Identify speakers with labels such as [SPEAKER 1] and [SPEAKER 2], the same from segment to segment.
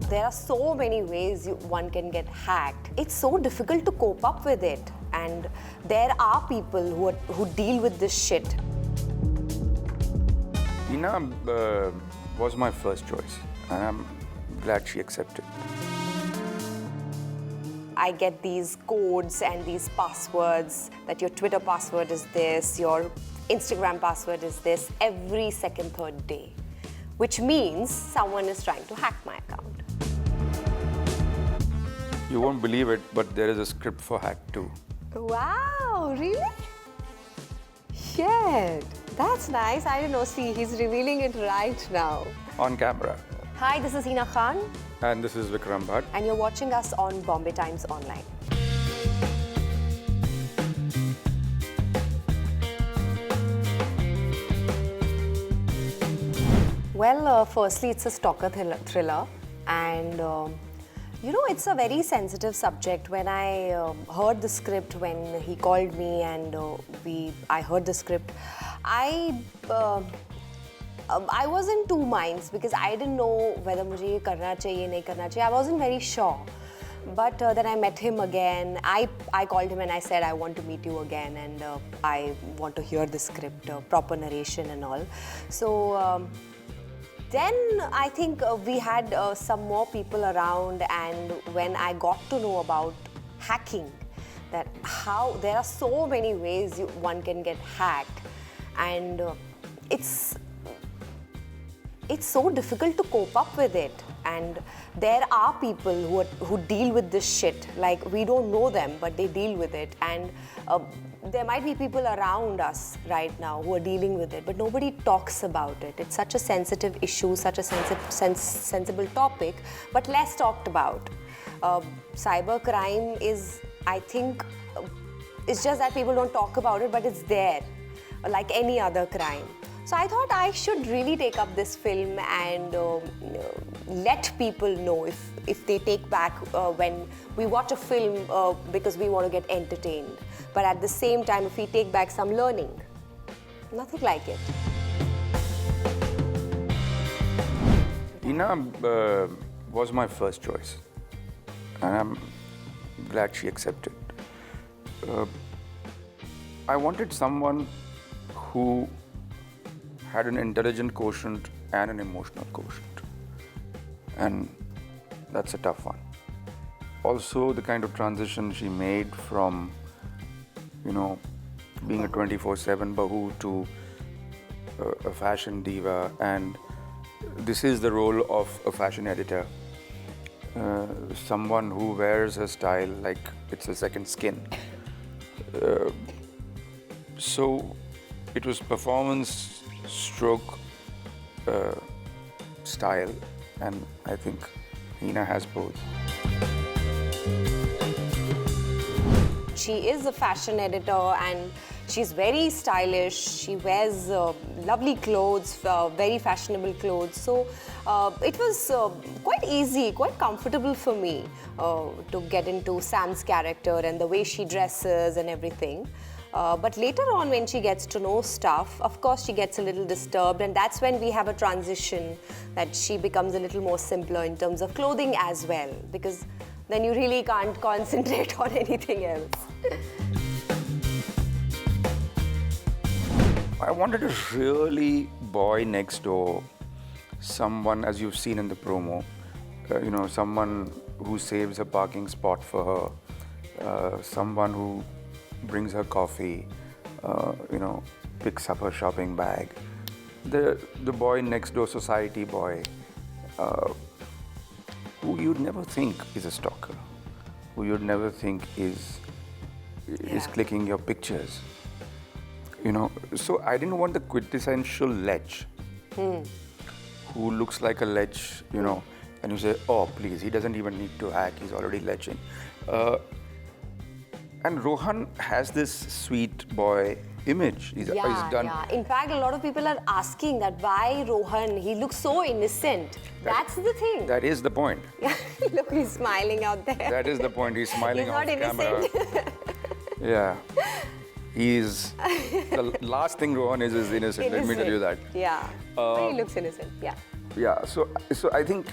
[SPEAKER 1] there are so many ways one can get hacked. It's so difficult to cope up with it, and there are people who deal with this shit.
[SPEAKER 2] Hina was my first choice, and I'm glad she accepted.
[SPEAKER 1] I get these codes and these passwords that your Twitter password is this, your Instagram password is this, every second, third day, which means someone is trying to hack my account.
[SPEAKER 2] You won't believe it, but there is a script for hack too.
[SPEAKER 1] Wow, really? Shit, that's nice. I don't know. See, he's revealing it right now.
[SPEAKER 2] On camera.
[SPEAKER 1] Hi, this is Hina Khan.
[SPEAKER 2] And this is Vikram Bhatt.
[SPEAKER 1] And you're watching us on Bombay Times Online. Well, firstly, it's a stalker thriller, and you know, it's a very sensitive subject. When I heard the script, when he called me and I heard the script, I was in two minds because I didn't know whether मुझे ये करना चाहिए नहीं करना चाहिए. I wasn't very sure. But then I met him again. I called him and I said, I want to meet you again, and I want to hear the script, proper narration and all. So then I think we had some more people around, and when I got to know about hacking, that how there are so many ways one can get hacked, and it's so difficult to cope up with it, and there are people who deal with this shit. Like, we don't know them, but they deal with it, and there might be people around us right now who are dealing with it, but nobody talks about it. It's such a sensitive issue, such a sensible topic, but less talked about. Cybercrime is, I think, it's just that people don't talk about it, but it's there, like any other crime. So I thought I should really take up this film and let people know if they take back when we watch a film because we want to get entertained. But at the same time, if we take back some learning, nothing like it.
[SPEAKER 2] Hina was my first choice, and I'm glad she accepted. I wanted someone who had an intelligent quotient and an emotional quotient, and that's a tough one. Also, the kind of transition she made from, you know, being a 24/7 bahu to a fashion diva, and this is the role of a fashion editor, someone who wears her style like it's a second skin. So it was performance stroke style, and I think Hina has both.
[SPEAKER 1] She is a fashion editor and she's very stylish. She wears lovely clothes, very fashionable clothes. So it was quite easy, quite comfortable for me to get into Sam's character and the way she dresses and everything. But later on, when she gets to know stuff, of course she gets a little disturbed, and that's when we have a transition that she becomes a little more simpler in terms of clothing as well, because then you really can't concentrate on anything else.
[SPEAKER 2] I wanted a really boy next door, someone, as you've seen in the promo, you know, someone who saves a parking spot for her, someone who brings her coffee, you know, picks up her shopping bag. The boy next door, society boy, who you'd never think is a stalker, who you'd never think is clicking your pictures. You know, so I didn't want the quintessential lech who looks like a lech, you know, and you say, oh, please, he doesn't even need to hack, he's already leching. And Rohan has this sweet boy image. He's done.
[SPEAKER 1] Yeah. In fact, a lot of people are asking that why Rohan? He looks so innocent. That's the thing.
[SPEAKER 2] That is the point.
[SPEAKER 1] Look, he's smiling out there.
[SPEAKER 2] That is the point. He's smiling off camera.
[SPEAKER 1] He's not innocent.
[SPEAKER 2] Yeah. He's the last thing Rohan is innocent. Let me tell you that.
[SPEAKER 1] Yeah. But he looks innocent. Yeah.
[SPEAKER 2] Yeah. So I think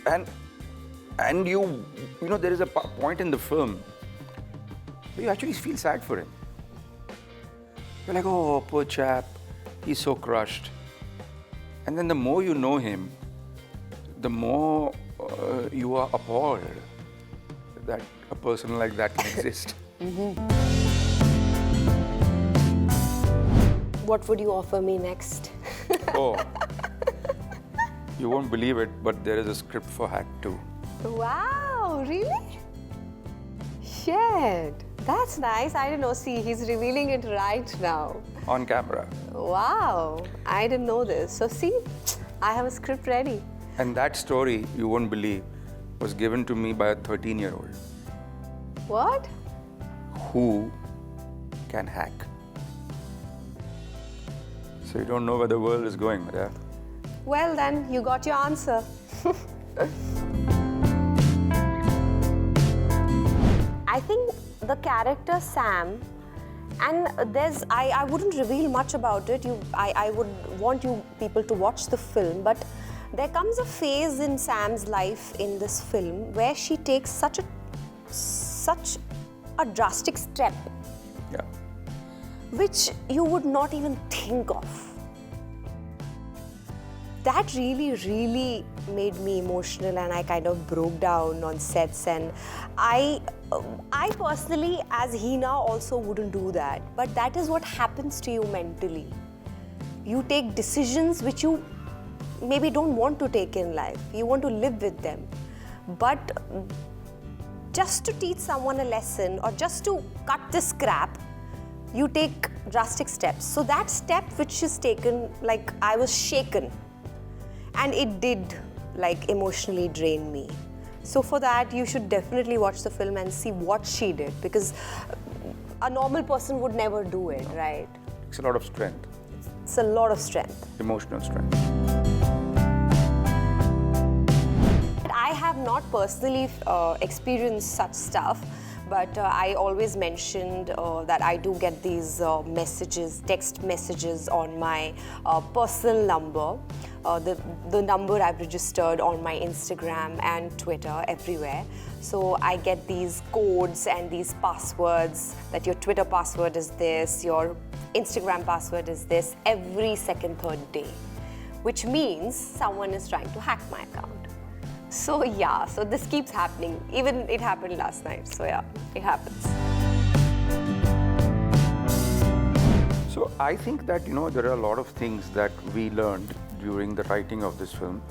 [SPEAKER 2] And you know, there is a point in the film where you actually feel sad for him. You're like, oh, poor chap, he's so crushed. And then the more you know him, the more you are appalled that a person like that can exist.
[SPEAKER 1] What would you offer me next?
[SPEAKER 2] Oh, you won't believe it, but there is a script for Hack 2.
[SPEAKER 1] Wow, really? Shit, that's nice. I don't know. See, he's revealing it right now.
[SPEAKER 2] On camera.
[SPEAKER 1] Wow, I didn't know this. So see, I have a script ready.
[SPEAKER 2] And that story, you won't believe, was given to me by a 13-year-old
[SPEAKER 1] What?
[SPEAKER 2] who can hack. So you don't know where the world is going, yeah?
[SPEAKER 1] Well then, you got your answer. I think the character Sam, and I wouldn't reveal much about it. I would want you people to watch the film, but there comes a phase in Sam's life in this film where she takes such a drastic step,
[SPEAKER 2] Yeah.
[SPEAKER 1] which you would not even think of. That really made me emotional, and I kind of broke down on sets. And I personally, as Hina, also wouldn't do that. But that is what happens to you mentally. You take decisions which you maybe don't want to take in life. You want to live with them. But just to teach someone a lesson or just to cut this crap, you take drastic steps. So that step which is taken, like, I was shaken. And it did, like, emotionally drain me. So for that, you should definitely watch the film and see what she did, because a normal person would never do it, right?
[SPEAKER 2] It's a lot of strength,
[SPEAKER 1] It's a lot of strength.
[SPEAKER 2] emotional strength.
[SPEAKER 1] I have not personally experienced such stuff, but I always mentioned that I do get these messages, text messages on my personal number, the number I've registered on my Instagram and Twitter, everywhere. So I get these codes and these passwords, that your Twitter password is this, your Instagram password is this, every second, third day, which means someone is trying to hack my account. So yeah, so this keeps happening. Even it happened last night. So yeah, it happens.
[SPEAKER 2] So I think that, you know, there are a lot of things that we learned during the writing of this film.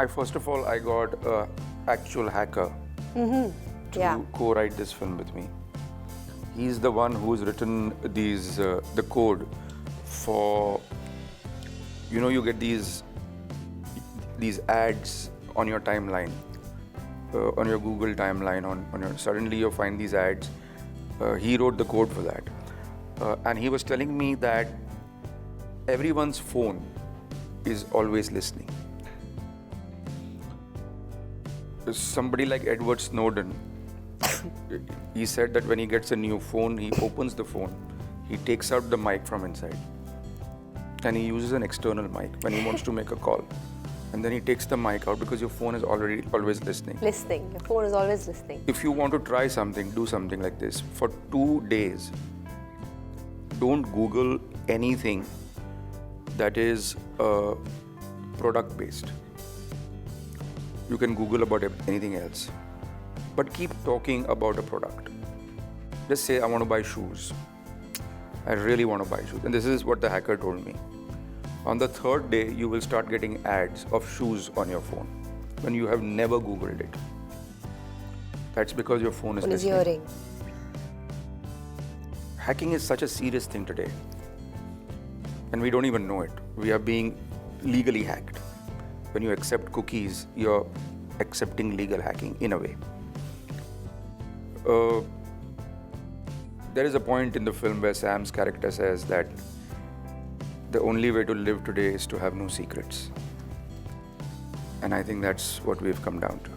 [SPEAKER 2] First of all, I got an actual hacker to co-write this film with me. He's the one who's written these, the code for, you know, you get these ads on your timeline, on your Google timeline, suddenly you find these ads. He wrote the code for that. And he was telling me that everyone's phone is always listening. Somebody like Edward Snowden, he said that when he gets a new phone, he opens the phone, he takes out the mic from inside, and he uses an external mic when he wants to make a call. And then he takes the mic out because your phone is always listening.
[SPEAKER 1] Listening. Your phone is always listening.
[SPEAKER 2] If you want to try something, do something like this. For 2 days, don't Google anything that is product-based. You can Google about anything else. But keep talking about a product. Just say, I want to buy shoes. I really want to buy shoes. And this is what the hacker told me. On the 3rd day, you will start getting ads of shoes on your phone when you have never Googled it. That's because your phone is listening.
[SPEAKER 1] Hearing.
[SPEAKER 2] Hacking is such a serious thing today. And we don't even know it. We are being legally hacked. When you accept cookies, you're accepting legal hacking in a way. There is a point in the film where Sam's character says that the only way to live today is to have no secrets. And I think that's what we've come down to.